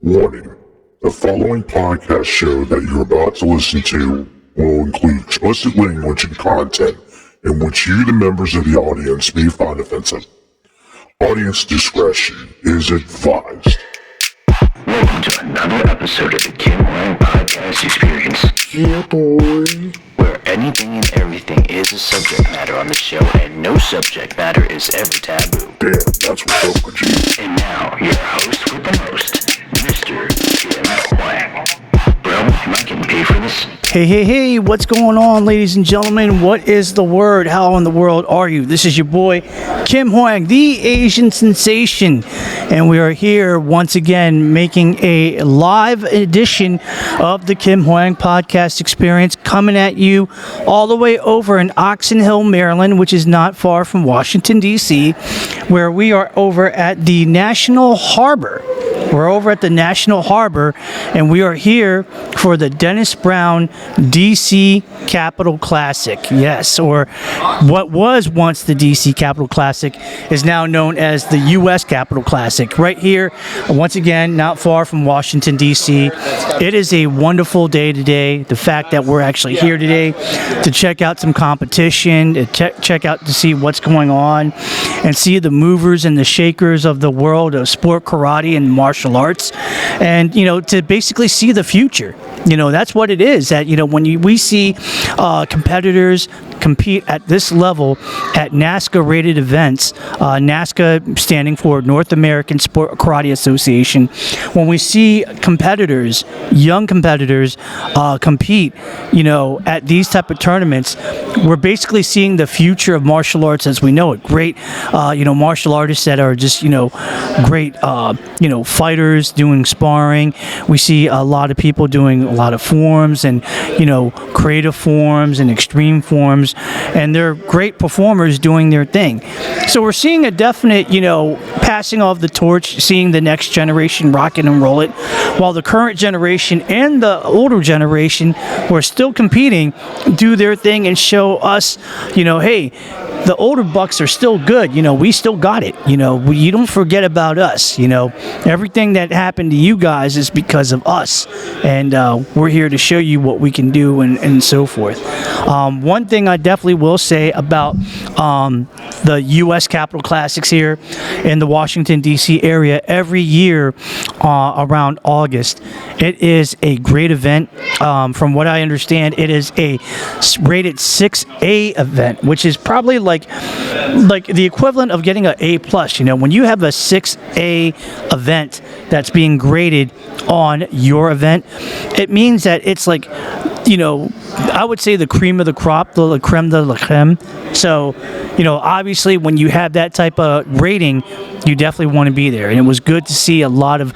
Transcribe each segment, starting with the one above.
Warning: the following podcast show that you're about to listen to will include explicit language and content in which you, the members of the audience, may find offensive. Audience discretion is advised. Welcome to another episode of the Kim Hoang Podcast Experience. Yeah, boy. Where anything and everything is a subject matter on the show, and no subject matter is ever taboo. Damn, that's what's up with you. And now, your host with the most, Mr. Kim Hoang. Bro, am I getting paid for this? Hey, what's going on, ladies and gentlemen? What is the word? How in the world are you? This is your boy, Kim Hoang, the Asian sensation. And we are here once again making a live edition of the Kim Hoang Podcast Experience, coming at you all the way over in Oxon Hill, Maryland, which is not far from Washington, D.C., where we are over at the National Harbor. We're over at the National Harbor, and we are here for the Dennis Brown DC Capitol Classic. Yes, or what was once the DC Capitol Classic is now known as the U.S. Capitol Classic. Right here, once again, not far from Washington, D.C. It is a wonderful day today. The fact that we're actually here today to check out some competition, to check out to see what's going on, and see the movers and the shakers of the world of sport, karate, and martial arts, and to basically see the future. That's what it is. That when we see competitors compete at this level at NASKA rated events, NASKA standing for North American Sport Karate Association, when we see competitors, young competitors, compete, at these type of tournaments, we're basically seeing the future of martial arts as we know it. Great, martial artists that are just, great, fighters doing sparring. We see a lot of people doing a lot of forms and, creative forms and extreme forms, and they're great performers doing their thing. So we're seeing a definite, passing of the torch, seeing the next generation rock it and roll it, while the current generation and the older generation who are still competing do their thing and show us, hey, the older bucks are still good. We still got it. You don't forget about us. Everything that happened to you guys is because of us, and we're here to show you what we can do and so forth. One thing I definitely will say about the U.S. Capitol Classics here in the Washington, D.C. area every year around August. It is a great event. From what I understand, it is a rated 6A event, which is probably like the equivalent of getting an A+. When you have a 6A event that's being graded on your event, it means that it's like, I would say the cream of the crop, the creme de la creme. So, obviously when you have that type of rating, you definitely want to be there. And it was good to see a lot of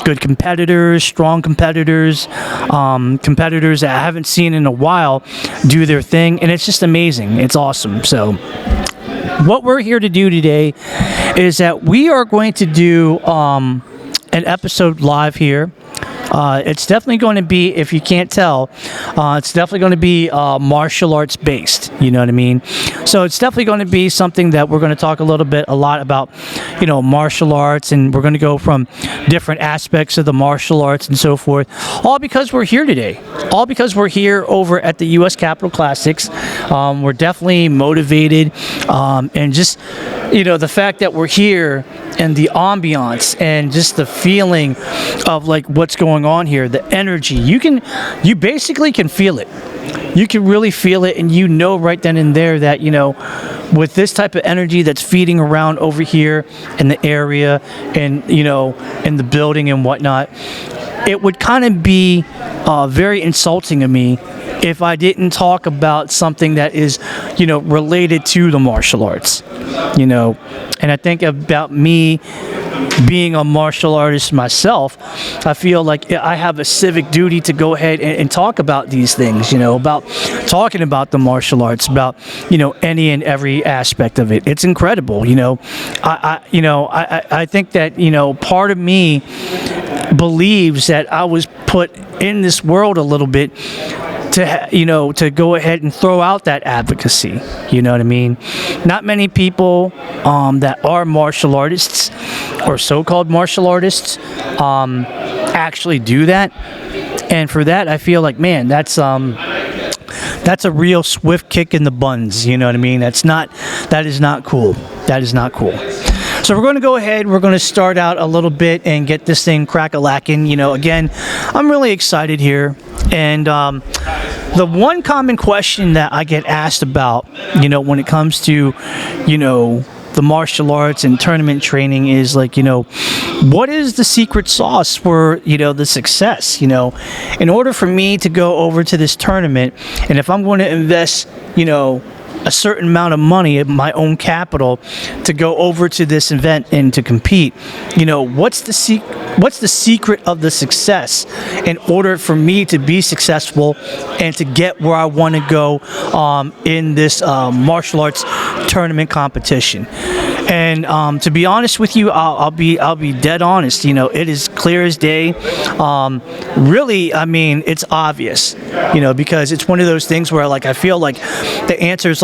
good competitors, strong competitors, competitors that I haven't seen in a while do their thing. And it's just amazing. It's awesome. So what we're here to do today is that we are going to do an episode live here. It's definitely going to be, if you can't tell, it's definitely going to be martial arts based. You know what I mean? So it's definitely going to be something that we're going to talk a lot about, martial arts, and we're going to go from different aspects of the martial arts and so forth. All because we're here today. All because we're here over at the U.S. Capitol Classics. We're definitely motivated, and just, the fact that we're here and the ambiance and just the feeling of like what's going on here, the energy, you basically can feel it. You can really feel it, and right then and there that, with this type of energy that's feeding around over here in the area and, in the building and whatnot, it would kind of be very insulting of me if I didn't talk about something that is, related to the martial arts, and I think about me being a martial artist myself, I feel like I have a civic duty to go ahead and talk about these things, about talking about the martial arts, about, any and every aspect of it. It's incredible. I think that, part of me believes that I was put in this world a little bit to go ahead and throw out that advocacy. You know what I mean? Not many people that are martial artists or so-called martial artists actually do that. And for that, I feel like, man, that's a real swift kick in the buns. You know what I mean? That is not cool. That is not cool. So we're going to go ahead. We're going to start out a little bit and get this thing crack-a-lacking. Again, I'm really excited here. And the one common question that I get asked about, when it comes to, the martial arts and tournament training is like, what is the secret sauce for, the success? In order for me to go over to this tournament, and if I'm going to invest, a certain amount of money of my own capital to go over to this event and to compete, what's the secret of the success in order for me to be successful and to get where I want to go in this martial arts tournament competition? And to be honest with you, I'll be dead honest. It is clear as day. Really, I mean, it's obvious. Because it's one of those things where I feel like the answer is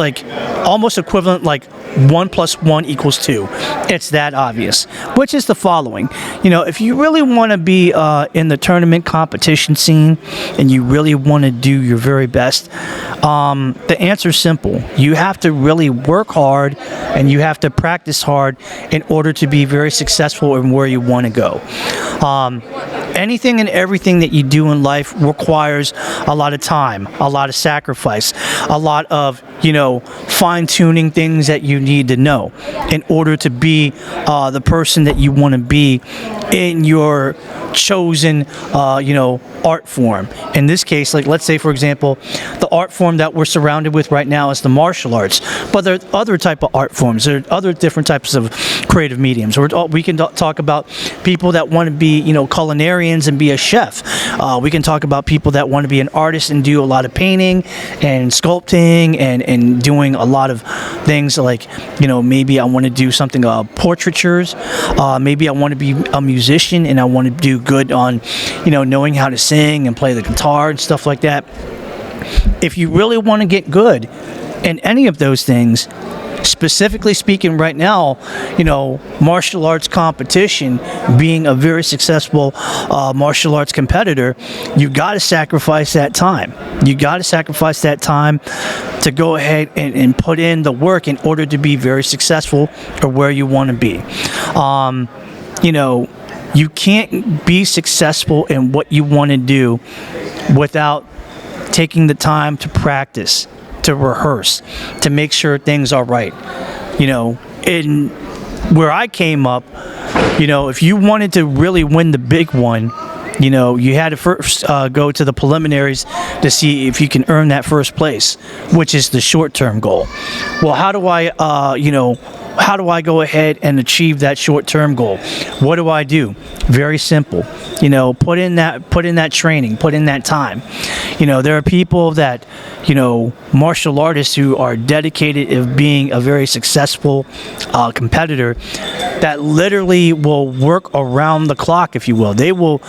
almost equivalent, 1 + 1 = 2. It's that obvious. Which is the following. If you really want to be in the tournament competition scene and you really want to do your very best, the answer is simple. You have to really work hard and you have to practice hard in order to be very successful in where you want to go. Anything and everything that you do in life requires a lot of time, a lot of sacrifice, a lot of, fine-tuning things that you need to know in order to be the person that you want to be in your chosen, art form. In this case, let's say, for example, the art form that we're surrounded with right now is the martial arts. But there are other type of art forms. There are other different types of creative mediums. We can talk about people that want to be, culinarians and be a chef. We can talk about people that want to be an artist and do a lot of painting and sculpting and doing a lot of things like, maybe I want to do something, portraitures. Maybe I want to be a musician and I want to do good on, knowing how to sing and play the guitar and stuff like that. If you really want to get good in any of those things, specifically speaking right now, martial arts competition, being a very successful martial arts competitor, you got to sacrifice that time. You got to sacrifice that time to go ahead and put in the work in order to be very successful or where you want to be. You can't be successful in what you want to do without taking the time to practice, to rehearse, to make sure things are right. In where I came up, if you wanted to really win the big one, you had to first go to the preliminaries to see if you can earn that first place, which is the short-term goal. Well, how do I go ahead and achieve that short-term goal? What do I do? Very simple. Put in that training, put in that time. There are people that, martial artists who are dedicated of being a very successful competitor that literally will work around the clock, if you will. They will,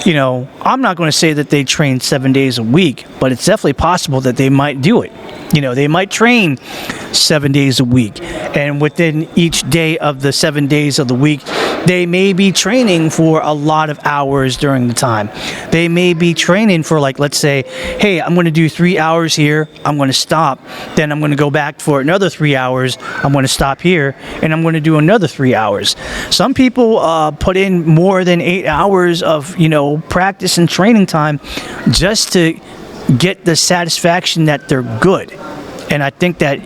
I'm not going to say that they train 7 days a week, but it's definitely possible that they might do it. They might train 7 days a week, and within each day of the 7 days of the week, they may be training for a lot of hours during the time. They may be training for, let's say, hey, I'm going to do 3 hours here, I'm going to stop, then I'm going to go back for another 3 hours, I'm going to stop here, and I'm going to do another 3 hours. Some people put in more than 8 hours of, practice and training time just to get the satisfaction that they're good. And I think that,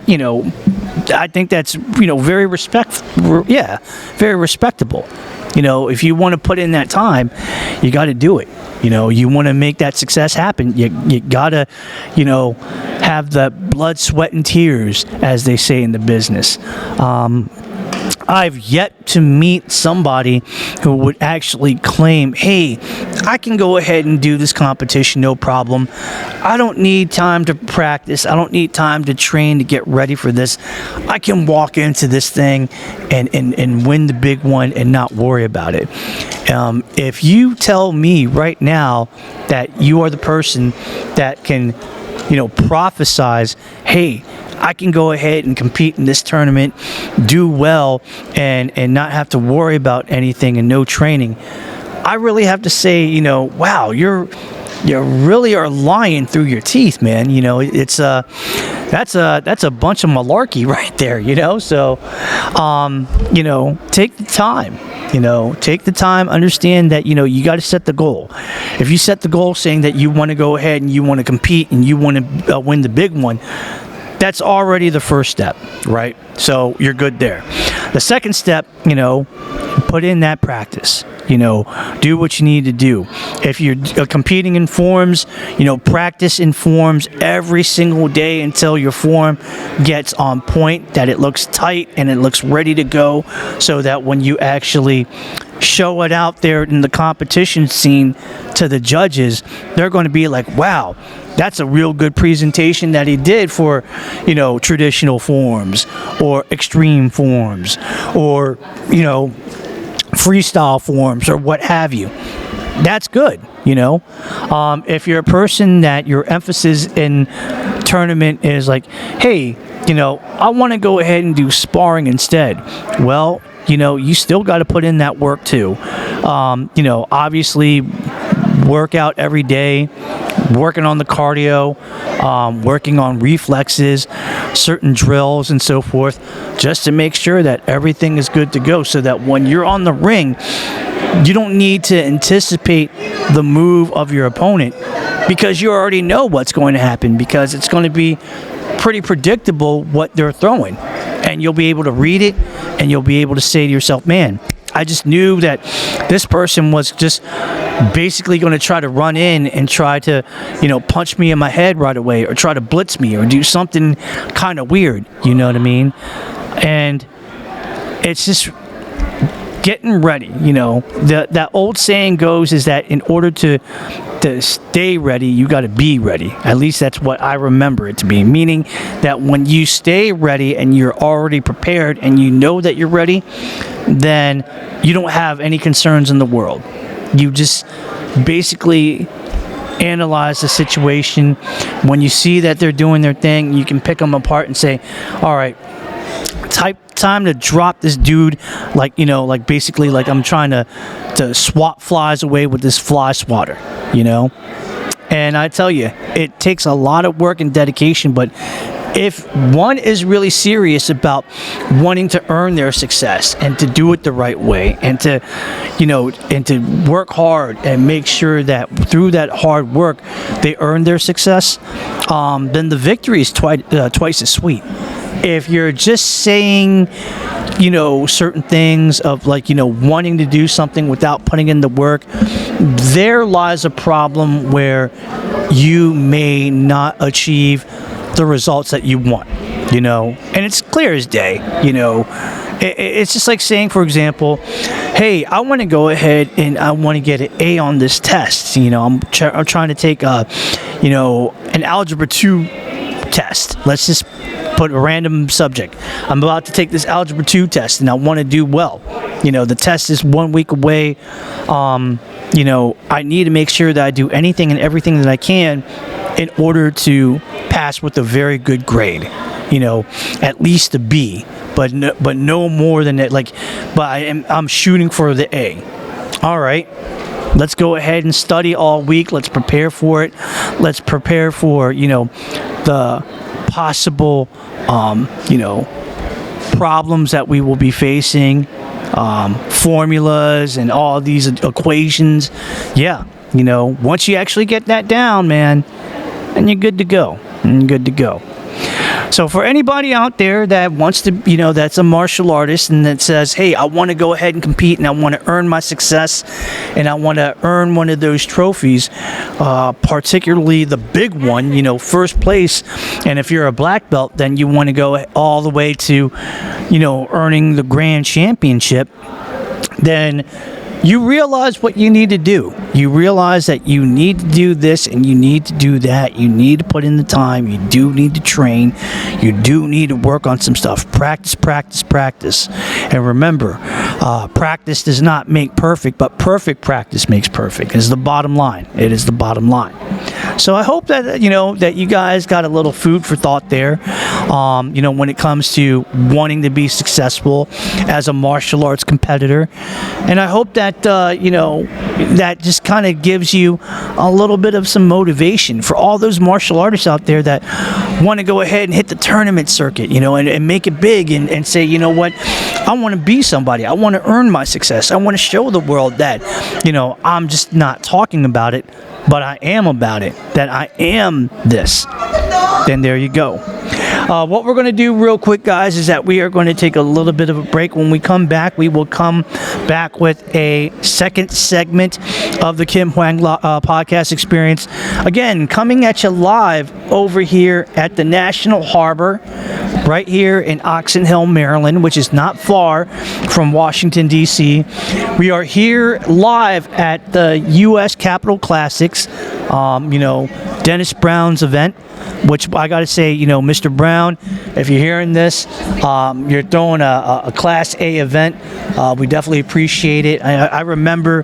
that's, very very respectable. If you want to put in that time, you got to do it. You want to make that success happen. You got to, have the blood, sweat, and tears, as they say in the business. I've yet to meet somebody who would actually claim, hey, I can go ahead and do this competition, no problem. I don't need time to practice. I don't need time to train to get ready for this. I can walk into this thing and win the big one and not worry about it. If you tell me right now that you are the person that can, prophesize, hey, I can go ahead and compete in this tournament, do well, and not have to worry about anything and no training, I really have to say, wow, you really are lying through your teeth, man. It's that's a bunch of malarkey right there, So, take the time. Take the time, understand that, you got to set the goal. If you set the goal saying that you want to go ahead and you want to compete and you want to win the big one, that's already the first step, right? So you're good there. The second step, put in that practice. Do what you need to do. If you're competing in forms, practice in forms every single day until your form gets on point, that it looks tight and it looks ready to go, so that when you actually show it out there in the competition scene to the judges, they're going to be like, wow, that's a real good presentation that he did for, traditional forms or extreme forms or, freestyle forms or what have you. That's good, If you're a person that your emphasis in tournament is like, hey, I want to go ahead and do sparring instead. Well, you still got to put in that work too. Obviously work out every day, working on the cardio, working on reflexes, certain drills and so forth, just to make sure that everything is good to go, so that when you're on the ring, you don't need to anticipate the move of your opponent, because you already know what's going to happen, because it's going to be pretty predictable what they're throwing, and you'll be able to read it, and you'll be able to say to yourself, man, I just knew that this person was just basically going to try to run in and try to, punch me in my head right away, or try to blitz me, or do something kind of weird, you know what I mean? And it's just getting ready, that old saying goes is that in order to stay ready, you got to be ready. At least that's what I remember it to be, meaning that when you stay ready and you're already prepared and you know that you're ready, then you don't have any concerns in the world. You just basically analyze the situation. When you see that they're doing their thing, you can pick them apart and say, all right, time to drop this dude, like basically like I'm trying to swat flies away with this fly swatter, And I tell you, it takes a lot of work and dedication, but if one is really serious about wanting to earn their success and to do it the right way, and to work hard and make sure that through that hard work they earn their success, then the victory is twice as sweet. If you're just saying, certain things of like, wanting to do something without putting in the work, there lies a problem where you may not achieve the results that you want, and it's clear as day, It's just like saying, for example, hey, I want to go ahead and I want to get an A on this test. I'm trying to take an Algebra 2 test. Let's just put a random subject. I'm about to take this Algebra 2 test and I want to do well. The test is 1 week away. I need to make sure that I do anything and everything that I can in order to pass with a very good grade. At least a B, but no more than that. But I'm shooting for the A. All right. Let's go ahead and study all week. Let's prepare for it. Let's prepare for, the possible, problems that we will be facing, formulas and all these equations. Yeah. Once you actually get that down, man, then you're good to go. So for anybody out there that wants to, that's a martial artist and that says, hey, I want to go ahead and compete and I want to earn my success and I want to earn one of those trophies, particularly the big one, first place. And if you're a black belt, then you want to go all the way to, earning the grand championship, then you realize what you need to do. You realize that you need to do this and you need to do that. You need to put in the time. You do need to train. You do need to work on some stuff. Practice. And remember, practice does not make perfect, but perfect practice makes perfect. Is the bottom line. It is the bottom line. So I hope that, that you guys got a little food for thought there. when it comes to wanting to be successful as a martial arts competitor. And I hope that, that just kind of gives you a little bit of some motivation for all those martial artists out there that want to go ahead and hit the tournament circuit, and make it big and say, you know what, I want to be somebody. I want to earn my success. I want to show the world that, I'm just not talking about it, but I am about it, that I am this. Then there you go. What we're going to do real quick, guys, is that we are going to take a little bit of a break. When we come back, we will come back with a second segment of the Kim Hoang Podcast Experience. Again, coming at you live over here at the National Harbor, right here in Oxon Hill, Maryland, which is not far from Washington, D.C. We are here live at the U.S. Capitol Classics, Dennis Brown's event, which I got to say, Mr. Brown, if you're hearing this, you're throwing a Class A event. We definitely appreciate it. I remember,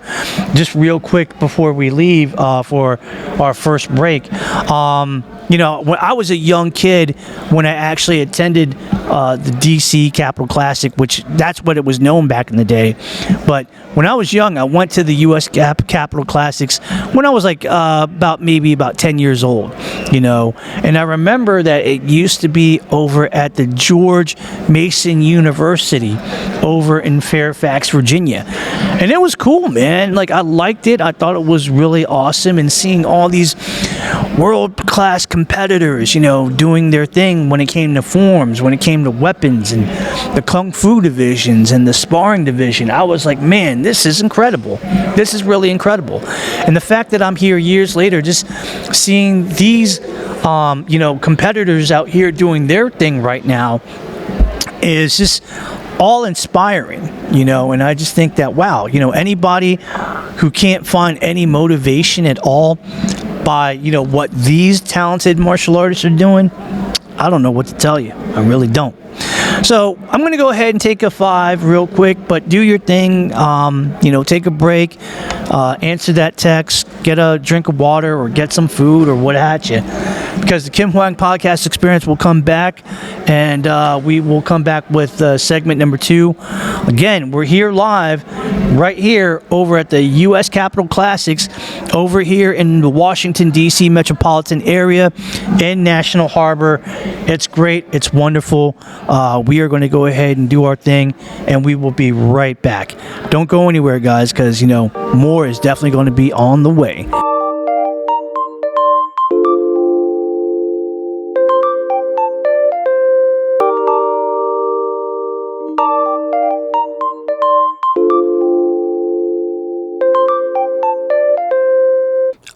just real quick before we leave for our first break, when I was a young kid, when I actually attended the DC Capitol Classic, which that's what it was known back in the day. But when I was young, I went to the U.S. Capitol Classics when I was maybe about 10 years old, And I remember that it used to be over at the George Mason University over in Fairfax, Virginia. And it was cool, man. I liked it. I thought it was really awesome. And seeing all these world-class competitors, doing their thing when it came to forms, when it came to weapons and the Kung Fu divisions and the sparring division, I was like, man, this is incredible. This is really incredible. And the fact that I'm here years later just seeing these, competitors out here doing their thing right now is just all inspiring, and I just think that, wow, anybody who can't find any motivation at all by, what these talented martial artists are doing, I don't know what to tell you. I really don't. So I'm going to go ahead and take a 5 real quick, but do your thing, take a break, answer that text, get a drink of water or get some food or what have you, because the Kim Hoang Podcast Experience will come back, and we will come back with segment number 2. Again, we're here live right here over at the U.S. Capitol Classics over here in the Washington, D.C. metropolitan area in National Harbor. It's great. It's wonderful. We are going to go ahead and do our thing, and we will be right back. Don't go anywhere, guys, because, more is definitely going to be on the way.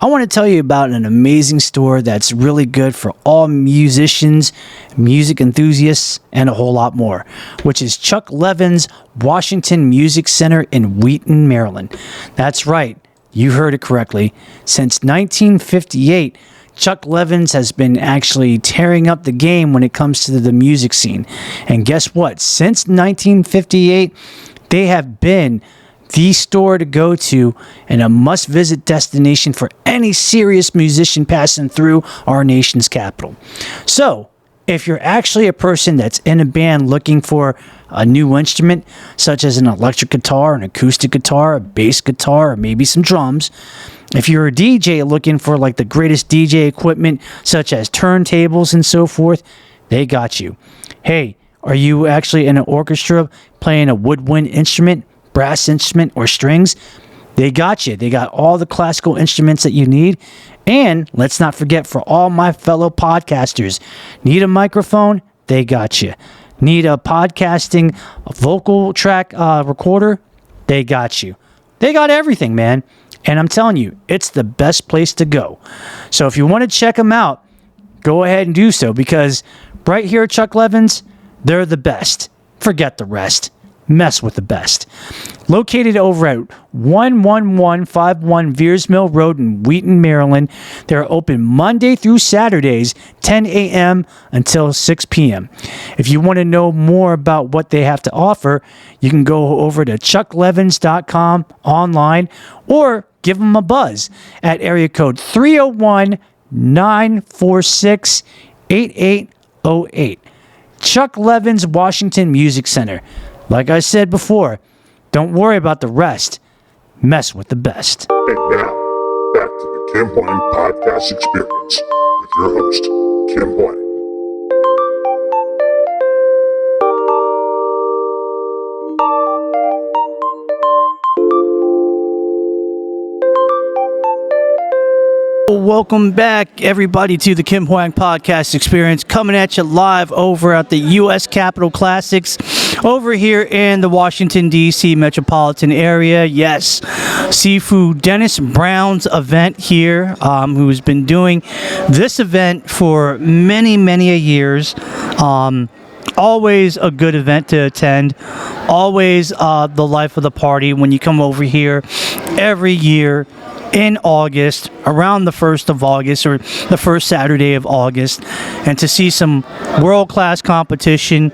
I want to tell you about an amazing store that's really good for all musicians, music enthusiasts, and a whole lot more, which is Chuck Levin's Washington Music Center in Wheaton, Maryland. That's right, you heard it correctly. Since 1958, Chuck Levin's has been actually tearing up the game when it comes to the music scene. And guess what? Since 1958, they have been the store to go to and a must-visit destination for any serious musician passing through our nation's capital. So, if you're actually a person that's in a band looking for a new instrument, such as an electric guitar, an acoustic guitar, a bass guitar, or maybe some drums, if you're a DJ looking for the greatest DJ equipment, such as turntables and so forth, they got you. Hey, are you actually in an orchestra playing a woodwind instrument, brass instrument, or strings? They got you. They got all the classical instruments that you need. And let's not forget, for all my fellow podcasters, need a microphone? They got you. Need a podcasting vocal track recorder? They got you. They got everything, man. And I'm telling you, it's the best place to go. So if you want to check them out, go ahead and do so, because right here at Chuck Levin's, they're the best. Forget the rest. Mess with the best. Located over at 11151 Veers Mill Road in Wheaton, Maryland. They're open Monday through Saturdays, 10 a.m. until 6 p.m. If you want to know more about what they have to offer, you can go over to chucklevins.com online or give them a buzz at area code 301-946-8808. Chuck Levin's Washington Music Center. Like I said before, don't worry about the rest. Mess with the best. And now, back to the Kim Hoang Podcast Experience with your host, Kim Hoang. Welcome back, everybody, to the Kim Hoang Podcast Experience, coming at you live over at the U.S. Capitol Classics over here in the Washington, D.C. metropolitan area. Yes, Seafood Dennis Brown's event here, who's been doing this event for many, many years. Always a good event to attend. Always the life of the party when you come over here every year in August, around the 1st of August or the first Saturday of August, and to see some world-class competition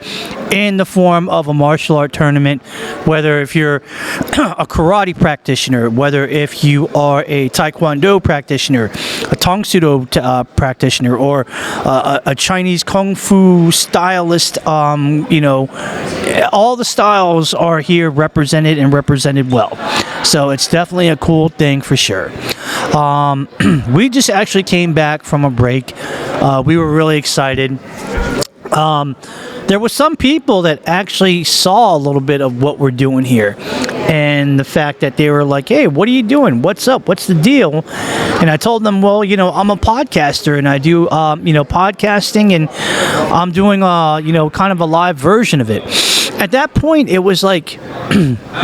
in the form of a martial art tournament, whether if you're a karate practitioner, whether if you are a taekwondo practitioner, a tong sudo practitioner, or a Chinese kung fu stylist, all the styles are here represented and represented well. So it's definitely a cool thing for sure. We just actually came back from a break. We were really excited. There were some people that actually saw a little bit of what we're doing here, and the fact that they were like, hey, what are you doing? What's up? What's the deal? And I told them, well, I'm a podcaster, and I do, podcasting, and I'm doing, kind of a live version of it. At that point, it was like,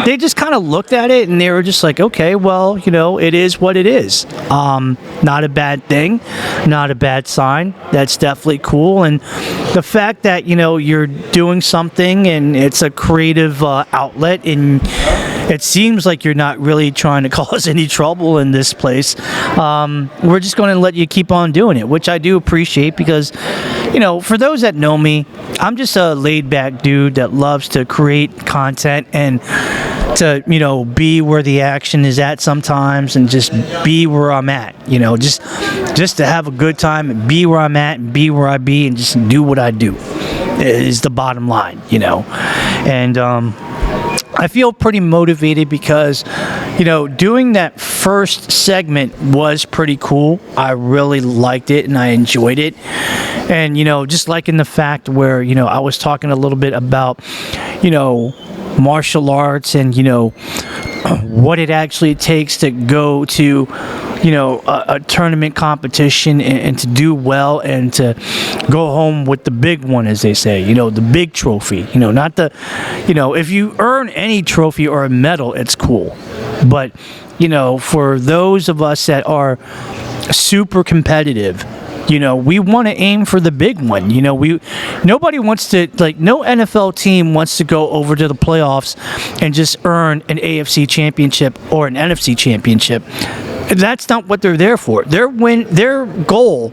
they just kind of looked at it, and they were just like, okay, well, it is what it is. Not a bad thing, not a bad sign. That's definitely cool. And the fact that, you're doing something and it's a creative outlet, and it seems like you're not really trying to cause any trouble in this place, we're just going to let you keep on doing it, which I do appreciate because, for those that know me, I'm just a laid-back dude that loves to create content and to, be where the action is at sometimes, and just be where I'm at, just to have a good time and be where I'm at and be where I be and just do what I do is the bottom line, and I feel pretty motivated because, doing that first segment was pretty cool. I really liked it and I enjoyed it. And, just like in the fact where, I was talking a little bit about, martial arts and, what it actually takes to go to, a tournament competition and to do well and to go home with the big one, as they say, the big trophy, not the, if you earn any trophy or a medal, it's cool. But, for those of us that are super competitive, we want to aim for the big one. Nobody wants to, no NFL team wants to go over to the playoffs and just earn an AFC championship or an NFC championship. That's not what they're there for. Their goal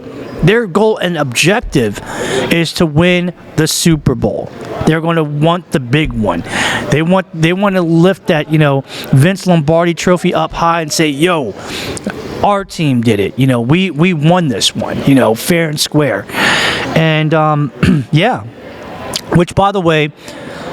and objective is to win the Super Bowl. They're going to want the big one. They want to lift that, Vince Lombardi trophy up high and say, yo, our team did it. We won this one, fair and square. And, yeah. Which, by the way,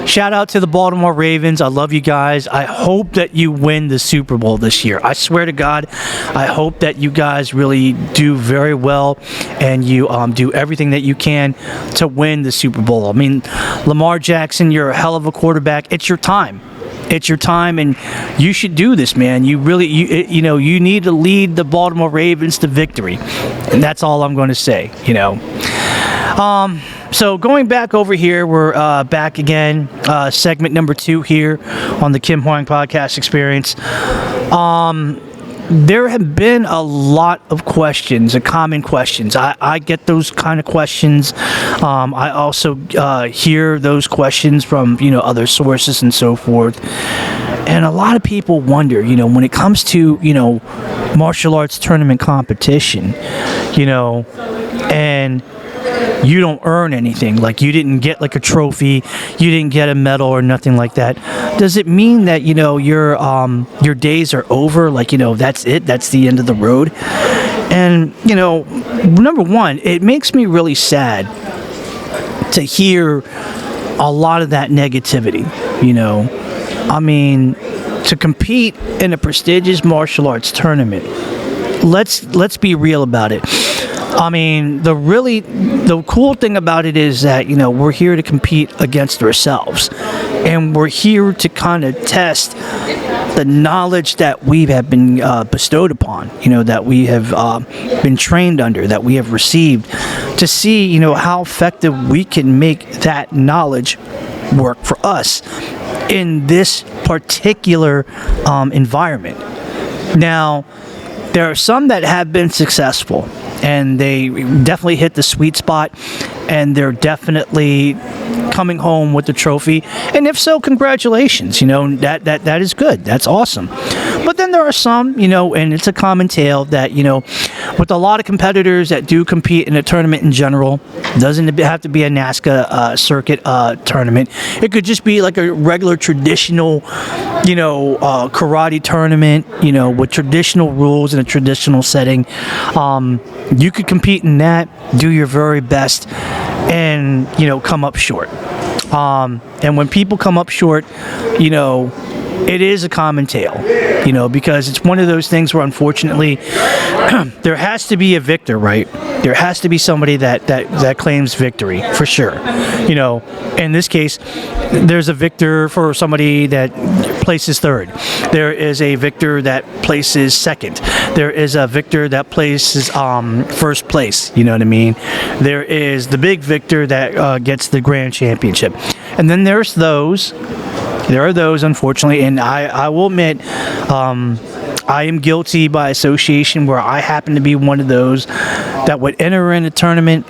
shout out to the Baltimore Ravens. I love you guys. I hope that you win the Super Bowl this year. I swear to God, I hope that you guys really do very well and you do everything that you can to win the Super Bowl. I mean, Lamar Jackson, you're a hell of a quarterback. It's your time. It's your time, and you should do this, man. You really, you need to lead the Baltimore Ravens to victory, and that's all I'm going to say. So going back over here, we're back again, segment number 2 here on the Kim Hoang Podcast Experience. There have been a lot of questions, common questions. I get those kind of questions. I also hear those questions from, other sources and so forth. And a lot of people wonder, when it comes to, martial arts tournament competition, and you don't earn anything, like you didn't get like a trophy, you didn't get a medal or nothing like that. Does it mean that, your days are over? Like, that's it, that's the end of the road? And, number one, it makes me really sad to hear a lot of that negativity, you know. I mean, to compete in a prestigious martial arts tournament, let's be real about it. I mean, the cool thing about it is that, you know, we're here to compete against ourselves, and we're here to kind of test the knowledge that we have been bestowed upon, you know, that we have been trained under, that we have received, to see, you know, how effective we can make that knowledge work for us in this particular environment. Now, there are some that have been successful, and they definitely hit the sweet spot, and they're definitely coming home with the trophy. And if so, congratulations. You know, that is good. That's awesome. But then there are some, you know, and it's a common tale that, you know, with a lot of competitors that do compete in a tournament in general, doesn't have to be a NASKA circuit tournament. It could just be like a regular traditional, you know, karate tournament, you know, with traditional rules in a traditional setting. You could compete in that, do your very best, and, you know, come up short. And when people come up short, you know, it is a common tale, you know, because it's one of those things where, unfortunately, there has to be a victor, right? There has to be somebody that claims victory, for sure. You know, in this case, there's a victor for somebody that places third. There is a victor that places second. There is a victor that places first place, you know what I mean? There is the big victor that gets the grand championship. And then there are those, unfortunately, and I will admit, I am guilty by association, where I happen to be one of those that would enter in a tournament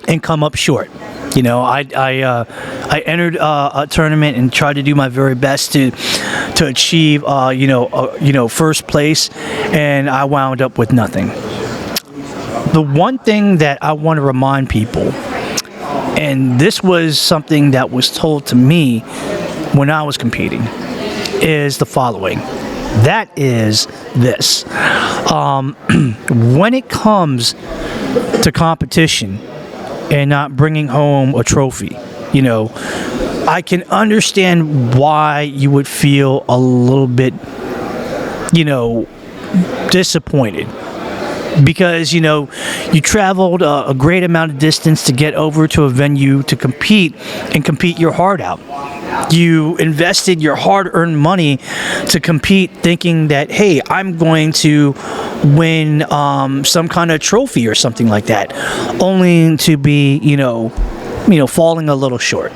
and come up short. You know, I entered a tournament and tried to do my very best to achieve, first place, and I wound up with nothing. The one thing that I want to remind people, and this was something that was told to me when I was competing, is the following. That is this. When it comes to competition and not bringing home a trophy, you know, I can understand why you would feel a little bit, you know, disappointed. Because, you know, you traveled a great amount of distance to get over to a venue to compete and compete your heart out. You invested your hard-earned money to compete, thinking that, hey, I'm going to win some kind of trophy or something like that, only to be, you know, falling a little short.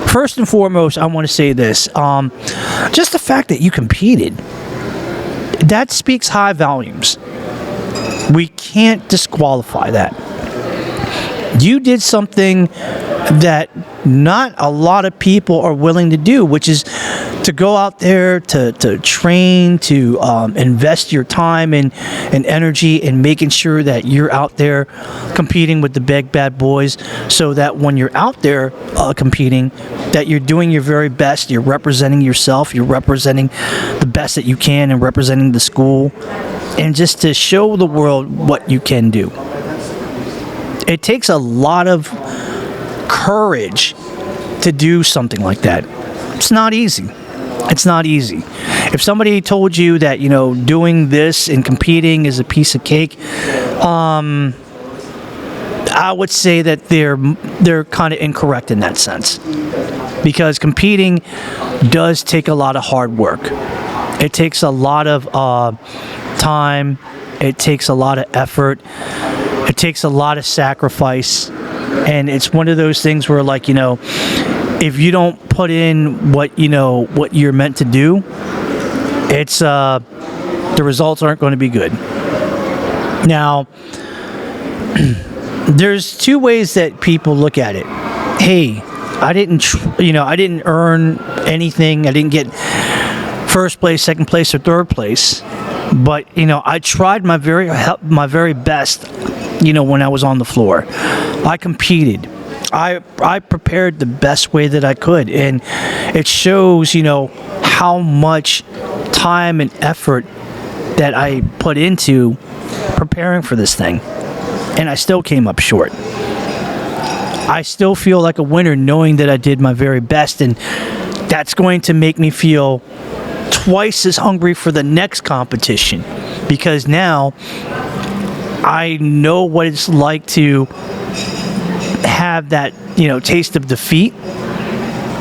First and foremost, I want to say this. Just the fact that you competed, that speaks high volumes. We can't disqualify that. You did something that not a lot of people are willing to do, which is to go out there to train, to invest your time and energy in making sure that you're out there competing with the big bad boys, so that when you're out there competing, that you're doing your very best, you're representing yourself, you're representing the best that you can, and representing the school, and just to show the world what you can do. It takes a lot of courage to do something like that. It's not easy. It's not easy. If somebody told you that, you know, doing this and competing is a piece of cake, I would say that they're kind of incorrect in that sense. Because competing does take a lot of hard work. It takes a lot of time. It takes a lot of effort. It takes a lot of sacrifice. And it's one of those things where, like, you know, if you don't put in what you're meant to do, it's the results aren't going to be good. Now, there's two ways that people look at it. Hey, I didn't earn anything. I didn't get first place, second place, or third place. But, you know, I tried my very best, you know, when I was on the floor. I competed. I prepared the best way that I could. And it shows, you know, how much time and effort that I put into preparing for this thing. And I still came up short. I still feel like a winner knowing that I did my very best, and that's going to make me feel twice as hungry for the next competition, because now I know what it's like to have that, taste of defeat.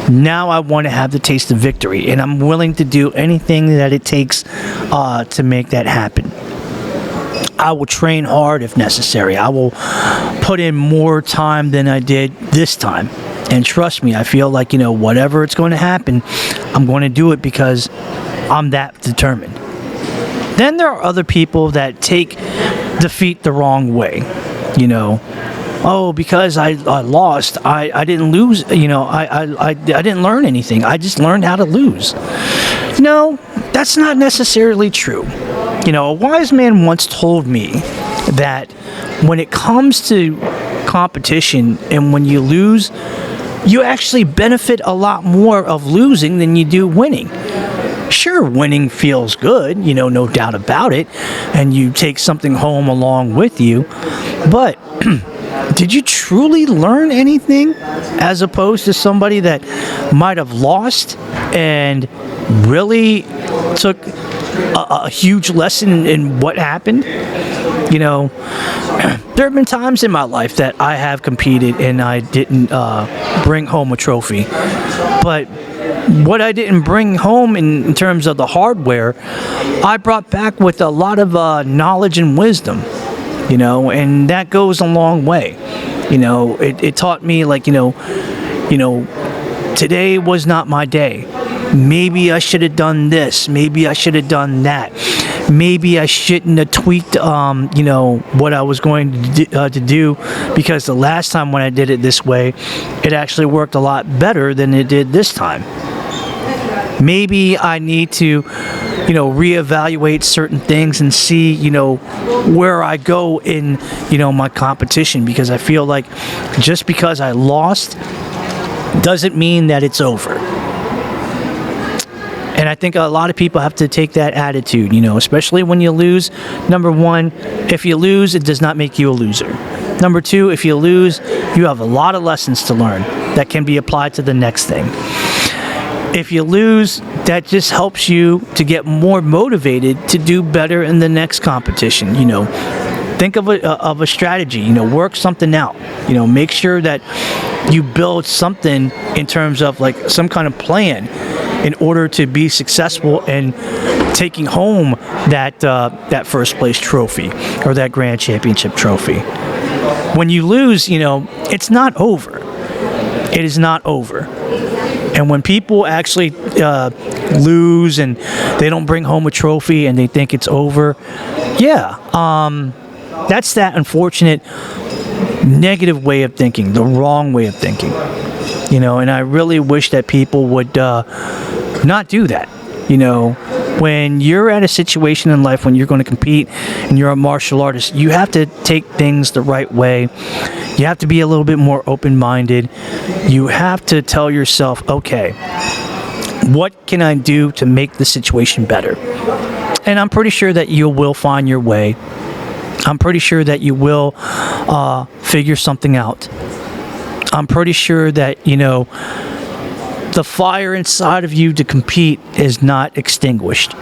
Now I want to have the taste of victory, and I'm willing to do anything that it takes to make that happen. I will train hard if necessary. I will put in more time than I did this time. And trust me, I feel like, whatever it's going to happen, I'm going to do it because I'm that determined. Then there are other people that take defeat the wrong way. Oh, because I lost, I didn't lose, I didn't learn anything. I just learned how to lose. No, that's not necessarily true. A wise man once told me that when it comes to competition and when you lose, you actually benefit a lot more of losing than you do winning. Sure, winning feels good, no doubt about it, and you take something home along with you, but did you truly learn anything as opposed to somebody that might have lost and really took a huge lesson in what happened? There have been times in my life that I have competed and I didn't bring home a trophy, but what I didn't bring home in terms of the hardware, I brought back with a lot of knowledge and wisdom, and that goes a long way. It taught me, like, today was not my day. Maybe I should have done this. Maybe I should have done that. Maybe I shouldn't have tweaked, what I was going to do, because the last time when I did it this way, it actually worked a lot better than it did this time. Maybe I need to, reevaluate certain things and see, where I go in, my competition, because I feel like just because I lost doesn't mean that it's over. And I think a lot of people have to take that attitude, especially when you lose. Number one, if you lose, it does not make you a loser. Number two, if you lose, you have a lot of lessons to learn that can be applied to the next thing. If you lose, that just helps you to get more motivated to do better in the next competition. Think of a strategy, work something out, make sure that you build something in terms of like some kind of plan in order to be successful in taking home that first place trophy or that grand championship trophy. When you lose, it's not over. It is not over. And when people actually lose and they don't bring home a trophy and they think it's over, that's that unfortunate negative way of thinking, the wrong way of thinking. And I really wish that people would not do that. When you're at a situation in life when you're going to compete and you're a martial artist, you have to take things the right way. You have to be a little bit more open-minded. You have to tell yourself, okay, what can I do to make the situation better? And I'm pretty sure that you will find your way. I'm pretty sure that you will figure something out. I'm pretty sure that, the fire inside of you to compete is not extinguished.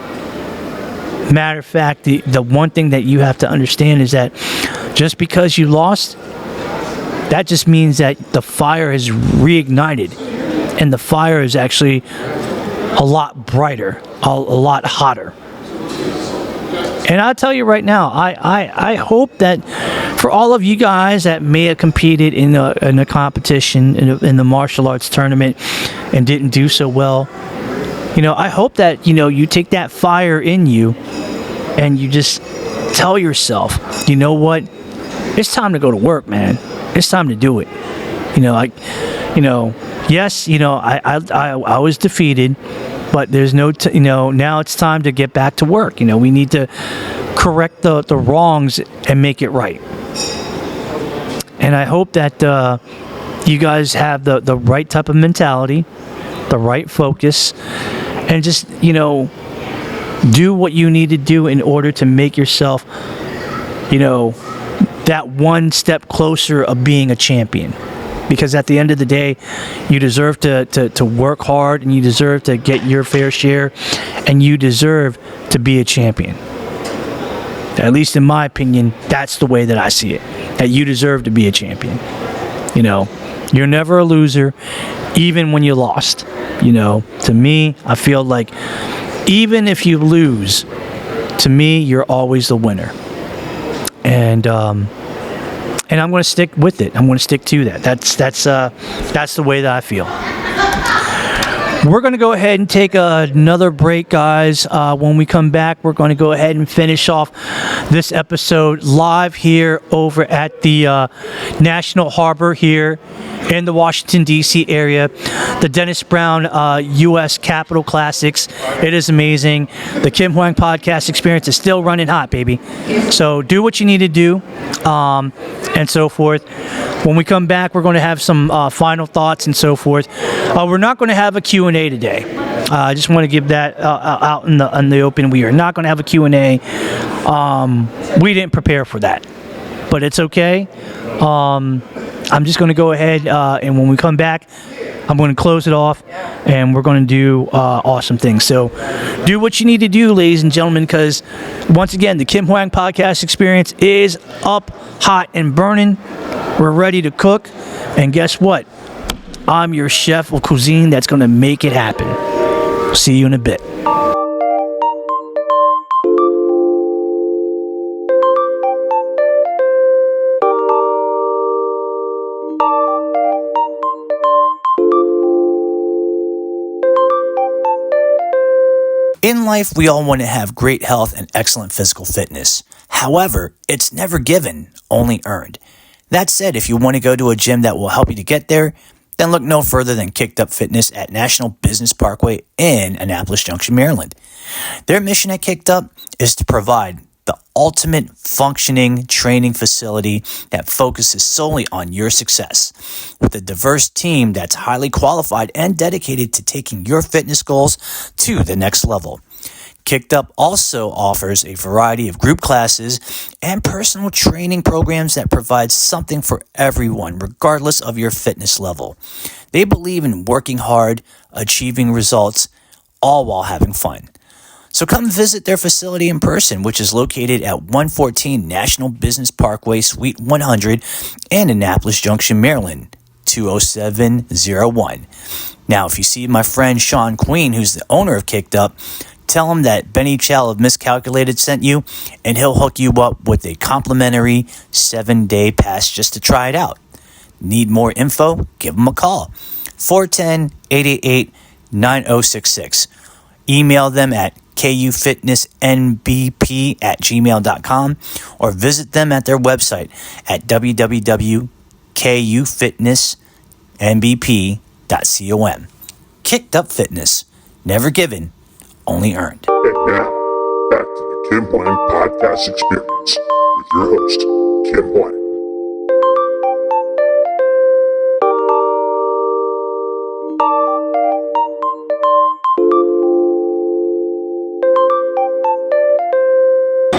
Matter of fact, the one thing that you have to understand is that just because you lost, that just means that the fire is reignited, and the fire is actually a lot brighter, a lot hotter. And I'll tell you right now, I hope that for all of you guys that may have competed in a competition, in the martial arts tournament, and didn't do so well, I hope that, you take that fire in you and you just tell yourself, you know what, it's time to go to work, man. It's time to do it. Yes, I was defeated, but there's no, now it's time to get back to work. We need to correct the wrongs and make it right. And I hope that you guys have the right type of mentality, the right focus, and just, do what you need to do in order to make yourself, that one step closer of being a champion. because at the end of the day, you deserve to work hard, and you deserve to get your fair share, and you deserve to be a champion. At least in my opinion, that's the way that I see it, that you deserve to be a champion. You know, you're never a loser, even when you lost. You know, to me, I feel like even if you lose, to me, you're always the winner. And I'm going to stick with it. I'm going to stick to that. That's the way that I feel. We're going to go ahead and take another break, guys. When we come back, we're going to go ahead and finish off this episode live here over at the National Harbor here in the Washington, D.C. area. The Dennis Brown U.S. Capitol Classics. It is amazing. The Kim Hoang Podcast Experience is still running hot, baby. So do what you need to do, and so forth. When we come back, we're going to have some final thoughts and so forth. We're not going to have a Q&A today. I just want to give that out in the open. We are not going to have a Q&A. We didn't prepare for that, but it's okay. I'm just going to go ahead, and when we come back, I'm going to close it off, and we're going to do awesome things. So do what you need to do, ladies and gentlemen, because, once again, the Kim Hoang Podcast Experience is up, hot, and burning. We're ready to cook, and guess what? I'm your chef of cuisine that's going to make it happen. See you in a bit. In life, we all want to have great health and excellent physical fitness. However, it's never given, only earned. That said, if you want to go to a gym that will help you to get there, then look no further than Kicked Up Fitness at National Business Parkway in Annapolis Junction, Maryland. Their mission at Kicked Up is to provide the ultimate functioning training facility that focuses solely on your success, with a diverse team that's highly qualified and dedicated to taking your fitness goals to the next level. Kicked Up also offers a variety of group classes and personal training programs that provide something for everyone, regardless of your fitness level. They believe in working hard, achieving results, all while having fun. So come visit their facility in person, which is located at 114 National Business Parkway, Suite 100 in Annapolis Junction, Maryland, 20701. Now, if you see my friend Sean Queen, who's the owner of Kicked Up, tell him that Benny Chow of Miscalculated sent you, and he'll hook you up with a complimentary 7-day pass just to try it out. Need more info? Give him a call. 410-888-9066. Email them at kufitnessnbp@gmail.com or visit them at their website at www.kufitnessnbp.com. Kicked Up Fitness. Never given, only earned. And now, back to the Kim Hoang Podcast Experience with your host, Kim Hoang.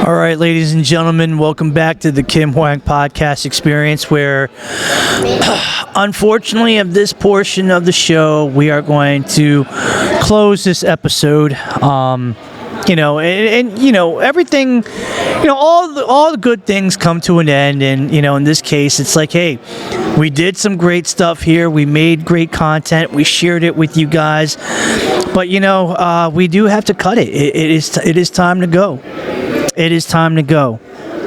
All right, ladies and gentlemen, welcome back to the Kim Hoang Podcast Experience, where unfortunately of this portion of the show, we are going to close this episode. Everything, all the good things come to an end, and in this case, it's like, hey, we did some great stuff here. We made great content. We shared it with you guys, but we do have to cut it. It is time to go. It is time to go.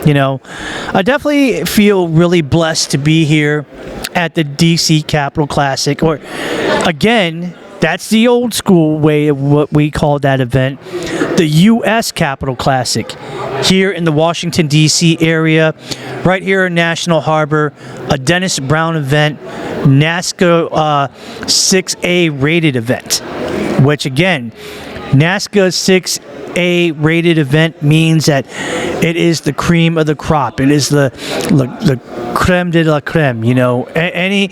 I definitely feel really blessed to be here at the DC Capitol Classic, or again, that's the old school way of what we call that event, the U.S. Capitol Classic, here in the Washington, D.C. area, right here in National Harbor, a Dennis Brown event, NASKA 6A rated event, which again, NASKA 6A rated event means that it is the cream of the crop. It is the creme de la creme. Any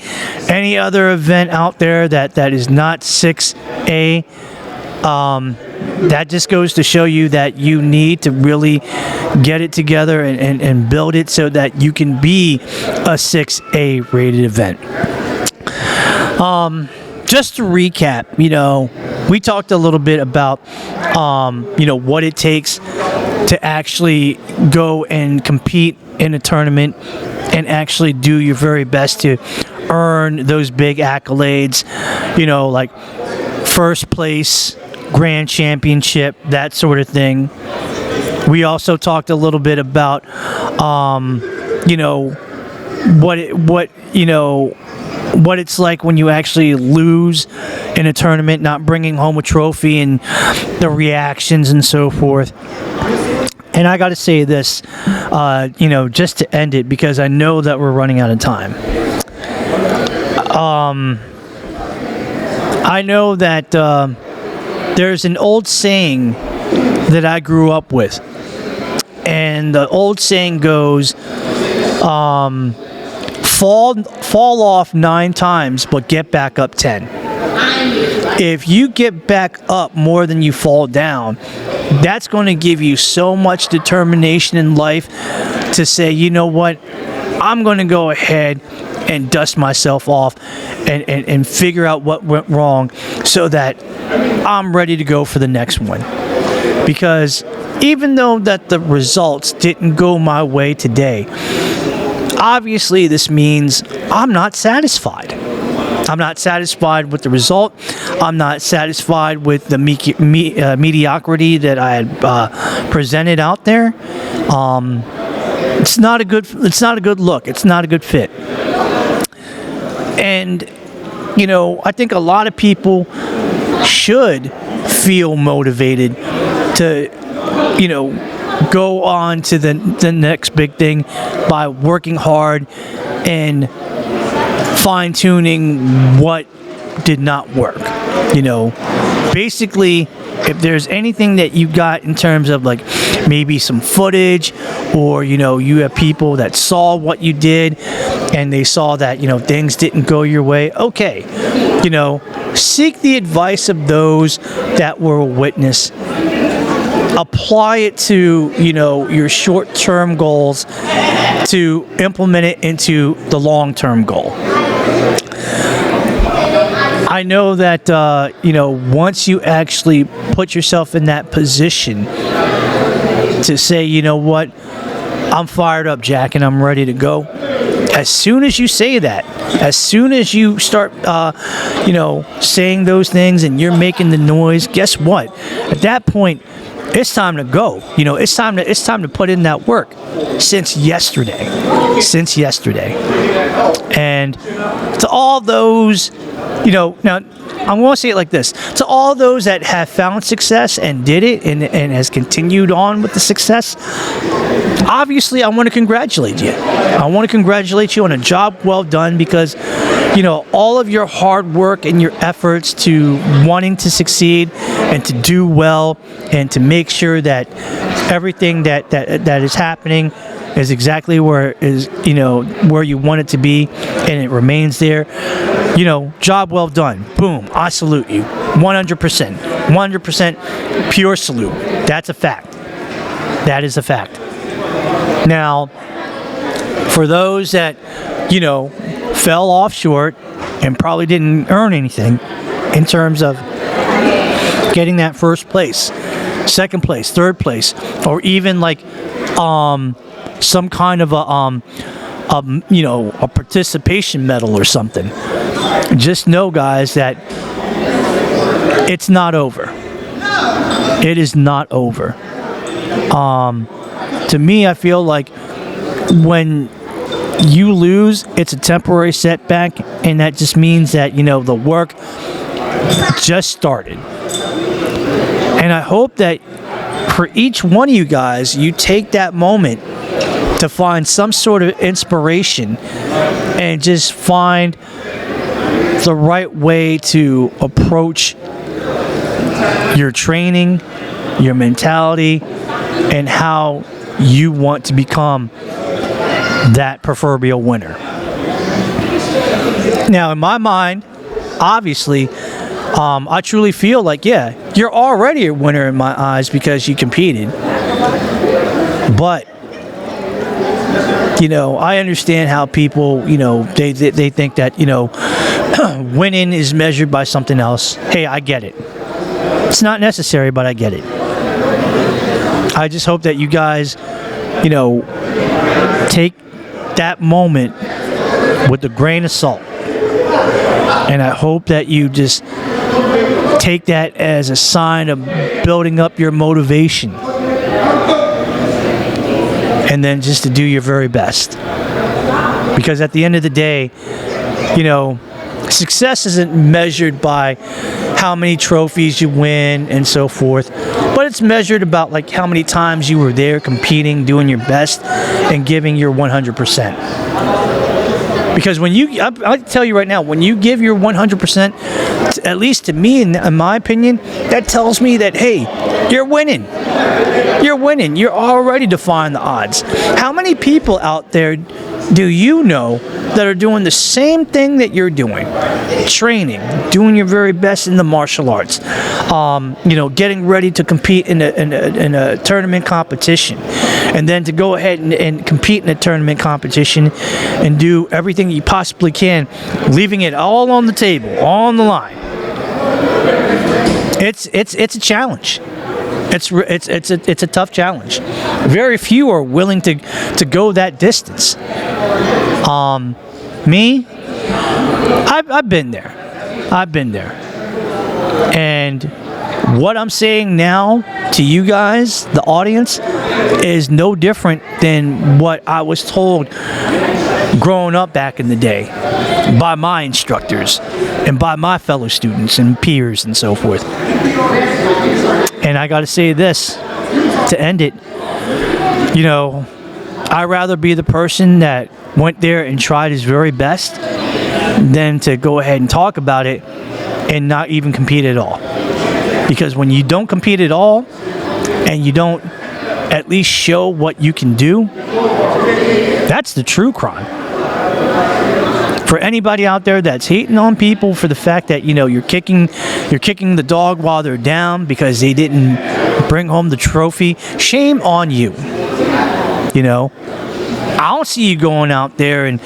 other event out there that is not 6A, that just goes to show you that you need to really get it together and build it so that you can be a 6A rated event. Just to recap, we talked a little bit about, what it takes to actually go and compete in a tournament and actually do your very best to earn those big accolades, like first place, grand championship, that sort of thing. We also talked a little bit about, what it's like when you actually lose in a tournament, not bringing home a trophy, and the reactions and so forth. And I got to say this, just to end it, because I know that we're running out of time. I know that there's an old saying that I grew up with. And the old saying goes, fall off 9 times, but get back up 10. If you get back up more than you fall down, that's going to give you so much determination in life to say, you know what, I'm going to go ahead and dust myself off and figure out what went wrong so that I'm ready to go for the next one. Because even though that the results didn't go my way today, obviously this means I'm not satisfied. I'm not satisfied with the result. I'm not satisfied with the mediocrity that I had presented out there. It's not a good look. It's not a good fit. And I think a lot of people should feel motivated to go on to the next big thing by working hard and fine-tuning what did not work. Basically, if there's anything that you got in terms of like maybe some footage, or you have people that saw what you did and they saw that things didn't go your way, okay, seek the advice of those that were a witness. Apply it to your short-term goals to implement it into the long-term goal. I know that once you actually put yourself in that position to say, you know what, I'm fired up, Jack, and I'm ready to go. As soon as you say that, as soon as you start, saying those things and you're making the noise, guess what? At that point, it's time to go. It's time to put in that work since yesterday. And to all those, now I'm going to say it like this. To all those that have found success and did it and has continued on with the success, obviously I want to congratulate you. I want to congratulate you on a job well done, because all of your hard work and your efforts to wanting to succeed and to do well and to make sure that everything that is happening is exactly where is where you want it to be, and it remains there. Job well done. Boom. I salute you. 100% pure salute. That's a fact. That is a fact. Now, for those that fell off short and probably didn't earn anything in terms of getting that first place, second place, third place, or even like some kind of a participation medal or something, just know, guys, that it's not over. It is not over. To me, I feel like when you lose, it's a temporary setback, and that just means that the work just started. And I hope that for each one of you guys, you take that moment to find some sort of inspiration and just find the right way to approach your training, your mentality, and how you want to become that proverbial winner. Now, in my mind, obviously, I truly feel like, yeah, you're already a winner in my eyes because you competed. But, I understand how people, they think that, winning is measured by something else. Hey, I get it. It's not necessary, but I get it. I just hope that you guys, take that moment with a grain of salt. And I hope that you just take that as a sign of building up your motivation. And then just to do your very best. Because at the end of the day, success isn't measured by how many trophies you win and so forth, but it's measured about like how many times you were there competing, doing your best, and giving your 100%. Because I'll tell you right now, when you give your 100%, at least to me, in my opinion, that tells me that, hey, you're winning. You're winning. You're already defying the odds. How many people out there do you know that are doing the same thing that you're doing? Training, doing your very best in the martial arts, getting ready to compete in a tournament competition, and then to go ahead and compete in a tournament competition and do everything you possibly can, leaving it all on the table, all on the line. It's a challenge. It's a tough challenge. Very few are willing to go that distance. Me, I've been there. And what I'm saying now to you guys, the audience, is no different than what I was told growing up back in the day by my instructors and by my fellow students and peers and so forth. And I got to say this to end it. I'd rather be the person that went there and tried his very best than to go ahead and talk about it and not even compete at all. Because when you don't compete at all and you don't at least show what you can do, that's the true crime. For anybody out there that's hating on people for the fact that you're kicking the dog while they're down because they didn't bring home the trophy, shame on you. I don't see you going out there and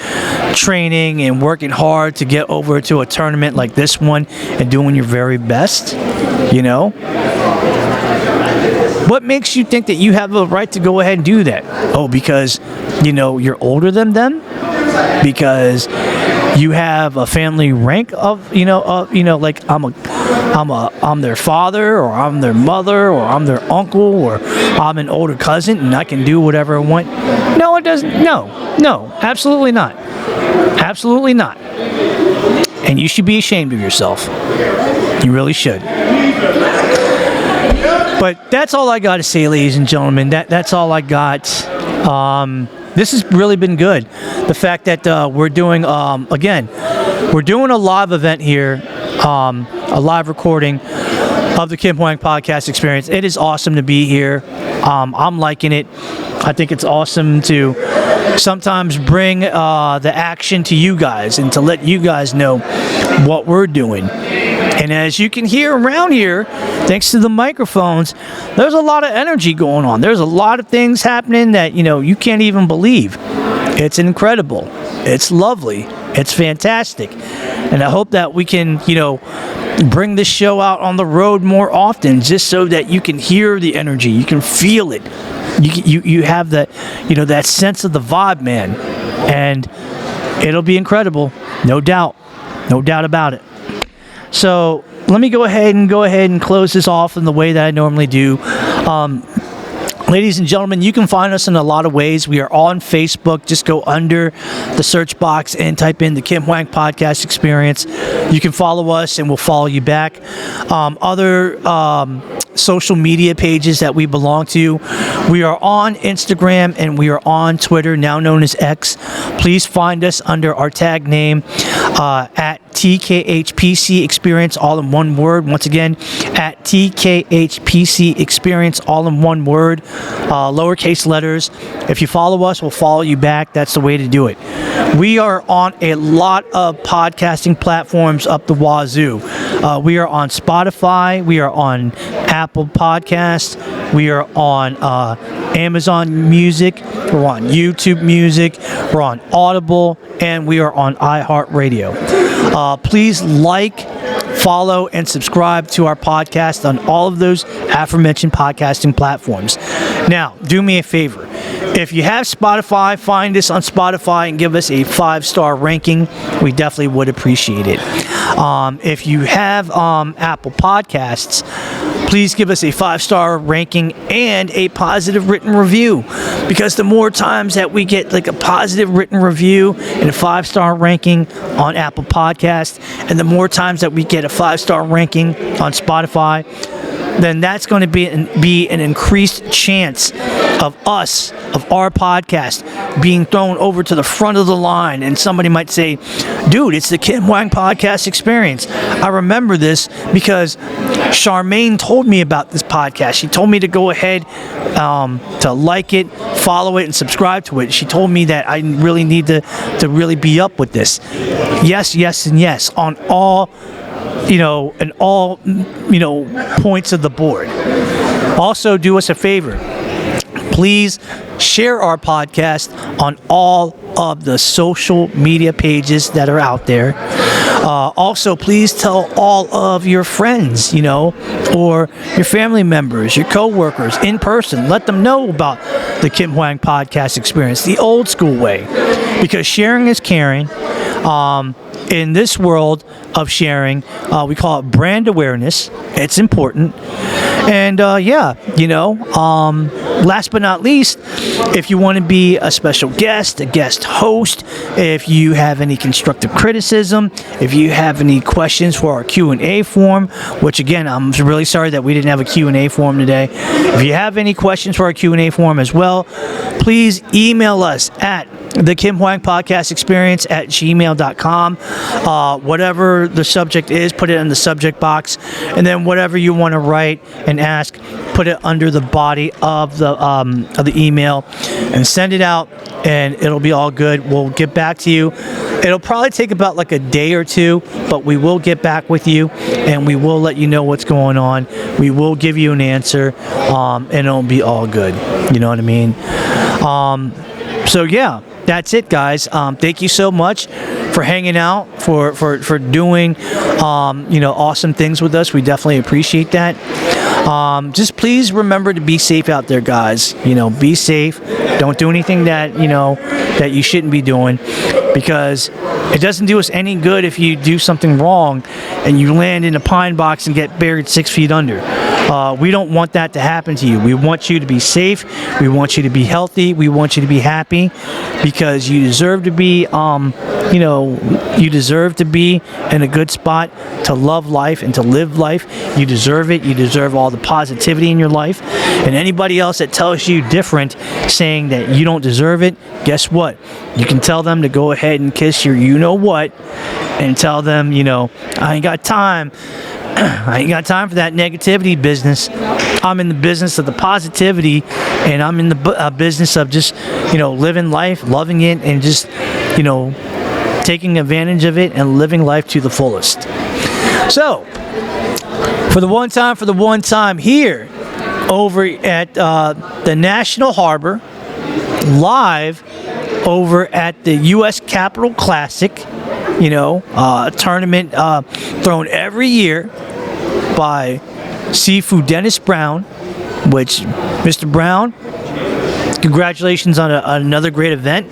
training and working hard to get over to a tournament like this one and doing your very best. What makes you think that you have a right to go ahead and do that? Oh, because you're older than them? Because you have a family rank of like I'm their father, or I'm their mother, or I'm their uncle, or I'm an older cousin and I can do whatever I want? No, it doesn't. No, absolutely not. Absolutely not. And you should be ashamed of yourself. You really should. But that's all I got to say, ladies and gentlemen. That's all I got. This has really been good. The fact that we're doing, we're doing a live event here, a live recording of the Kim Hoang Podcast Experience. It is awesome to be here. I'm liking it. I think it's awesome to sometimes bring the action to you guys and to let you guys know what we're doing. And as you can hear around here, thanks to the microphones, there's a lot of energy going on. There's a lot of things happening that, you can't even believe. It's incredible. It's lovely. It's fantastic. And I hope that we can, bring this show out on the road more often, just so that you can hear the energy. You can feel it. You have that, that sense of the vibe, man. And it'll be incredible. No doubt. No doubt about it. So let me go ahead and close this off in the way that I normally do. Ladies and gentlemen, you can find us in a lot of ways. We are on Facebook. Just go under the search box and type in the Kim Hoang Podcast Experience. You can follow us and we'll follow you back. Other social media pages that we belong to, we are on Instagram and we are on Twitter, now known as X. Please find us under our tag name at TKHPC Experience, all in one word. Once again, at TKHPC Experience, all in one word, lowercase letters. If you follow us, we'll follow you back. That's the way to do it. We are on a lot of podcasting platforms up the wazoo. We are on Spotify. We are on Apple Podcasts. We are on Amazon Music. We're on YouTube Music. We're on Audible. And we are on iHeartRadio. Please like, follow, and subscribe to our podcast on all of those aforementioned podcasting platforms. Now, do me a favor. If you have Spotify, find us on Spotify and give us a 5-star ranking. We definitely would appreciate it. If you have Apple Podcasts, please give us a 5-star ranking and a positive written review, because the more times that we get like a positive written review and a 5-star ranking on Apple Podcasts, and the more times that we get a 5-star ranking on Spotify, then that's going to be an increased chance of our podcast being thrown over to the front of the line, and somebody might say, dude, it's the Kim Hoang Podcast Experience. I remember this because Charmaine told me about this podcast. She told me to go ahead to like it, follow it, and subscribe to it. She told me that I really need to really be up with this. Yes, yes, and yes on all points of the board. Also, do us a favor. Please share our podcast on all of the social media pages that are out there. Also, please tell all of your friends, or your family members, your co-workers in person. Let them know about the Kim Hoang Podcast Experience, the old school way, because sharing is caring. In this world of sharing, we call it brand awareness. It's important. And last but not least, if you want to be a special guest, a guest host, if you have any constructive criticism, if you have any questions for our Q&A form, which again, I'm really sorry that we didn't have a Q&A form today. If you have any questions for our Q&A form as well, please email us at the Kim Hoang Podcast Experience at gmail.com. Whatever the subject is, put it in the subject box, and then whatever you want to write and ask, put it under the body of the email and send it out, and it'll be all good. We'll get back to you. It'll probably take about like a day or two, but we will get back with you, and we will let you know what's going on. We will give you an answer, and it'll be all good. You know what I mean? So yeah, that's it, guys. Thank you so much for hanging out, for doing awesome things with us. We definitely appreciate that. Just please remember to be safe out there, guys. Be safe. Don't do anything that that you shouldn't be doing, because it doesn't do us any good if you do something wrong and you land in a pine box and get buried 6 feet under. We don't want that to happen to you. We want you to be safe. We want you to be healthy. We want you to be happy, because you deserve to be, you deserve to be in a good spot to love life and to live life. You deserve it. You deserve all the positivity in your life. And anybody else that tells you different, saying that you don't deserve it, guess what? You can tell them to go ahead and kiss your you-know-what and tell them, I ain't got time. I ain't got time for that negativity business. I'm in the business of the positivity, and I'm in the business of just, living life, loving it, and just, taking advantage of it and living life to the fullest. So, for the one time here over at the National Harbor, live over at the U.S. Capitol Classic, a tournament thrown every year by Seafood Dennis Brown, which, Mr. Brown, congratulations on another great event.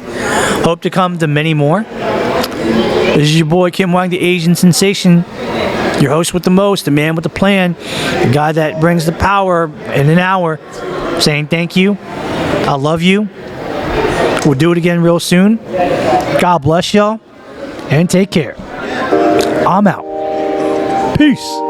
Hope to come to many more. This is your boy Kim Hoang, the Asian sensation, your host with the most, the man with the plan, the guy that brings the power in an hour, saying thank you. I love you. We'll do it again real soon. God bless y'all, and take care. I'm out. Peace.